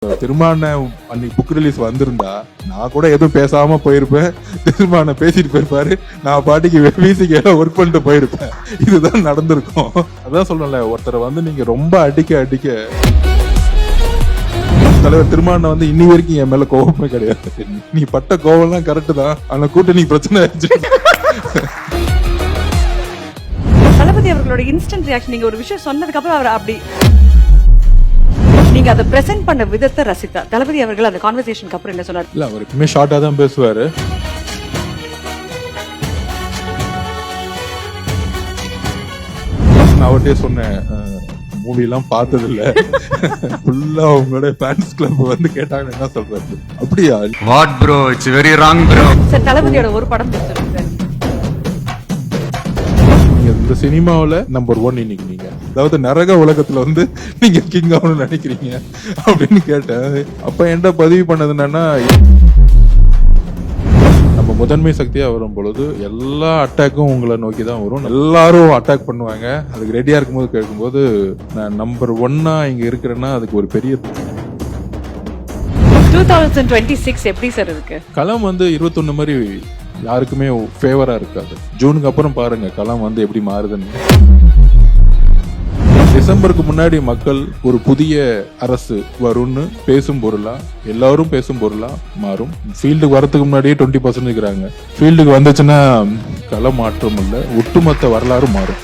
திருமாவளவன் அன்னைக்கு book release வந்திருந்தா நான் கூட எதுவும் பேசாம போயிருப்பேன். திருமாவளவன் பேசிட்டு போயிருப்பாரு, நான் பாட்டிக்கு விசிக்கு ஒர்க் பண்ணிட்டு போயிருப்பேன். இதுதான் நடந்திருக்கும். அதான் சொல்லல, ஒருத்தரை வந்து நீங்க ரொம்ப அடிக்க தலைவர் திருமாவளவன் வந்து இன்னி வரைக்கும் என் மேல கோபமே கிடையாது. நீ பட்ட கோபம்லாம் கரெக்ட் தான், ஆனா கூட்டணி பிரச்சனை ஆயிடுச்சு. தளபதி அவர்களோட இன்ஸ்டன்ட் ரியாக்ஷன், நீங்க ஒரு விஷயம் சொன்னதுக்கு அப்புறம் அவர் அப்படி நீங்க அதை பிரசன்ட் பண்ண விதத்தை ரசித்தா தளபதி அவர்கள் அந்த கான்வர்சேஷனுக்கு அப்புறம் என்ன சொன்னார்? இல்ல, அவர் எப்பவுமே ஷார்ட்டா தான் பேசுவாரு. நான் அவர்கிட்டே சொன்னேன், மூவி எல்லாம் பார்த்தது இல்ல, ஃபுல்லா அவங்களோட ஃபேன்ஸ் கிளப் வந்து கேட்டாங்க என்ன சொல்றது. அப்படியா? What bro, it's very wrong bro. Sir, தளபதியோட ஒரு படம் சொல்லுங்க. இந்த சினிமாவில நம்பர் 1 இன்னைக்கு நீங்க, அதாவது நரக உலகத்துல வந்து நீங்க கிங் ஆகணும்னு நினைக்கிறீங்க அப்படின்னு கேட்டேன். அப்ப என்கிட்ட பதிவு பண்ணது என்னன்னா, நம்ம முதன்மை சக்தியா வரும் பொழுது எல்லா அட்டாக்கும் உங்களை நோக்கி தான் வரும். எல்லாரும் அட்டாக் பண்ணுவாங்க. அதுக்கு ரெடியா இருக்கும்போது கேட்கும்போது நான் நம்பர் 1 இங்க இருக்கிறேன்னா அதுக்கு ஒரு பெரிய 2026 எப்படி சார் இருக்கு? களம் வந்து 21 மாதிரி யாருக்குமே ஃபேவரா இருக்காது. ஜூனுக்கு அப்புறம் பாருங்க களம் வந்து எப்படி மாறுதுன்னு. டிசம்பருக்கு முன்னாடி மக்கள் ஒரு புதிய அரசு வரும்னு பேசும் பொருளா, எல்லாரும் பேசும் பொருளா மாறும். ஃபீல்டுக்கு வரதுக்கு முன்னாடியே 20% இருக்கிறாங்க. ஃபீல்டுக்கு வந்துச்சுன்னா களம் மாற்றம் இல்ல, ஒட்டுமொத்த வரலாறு மாறும்.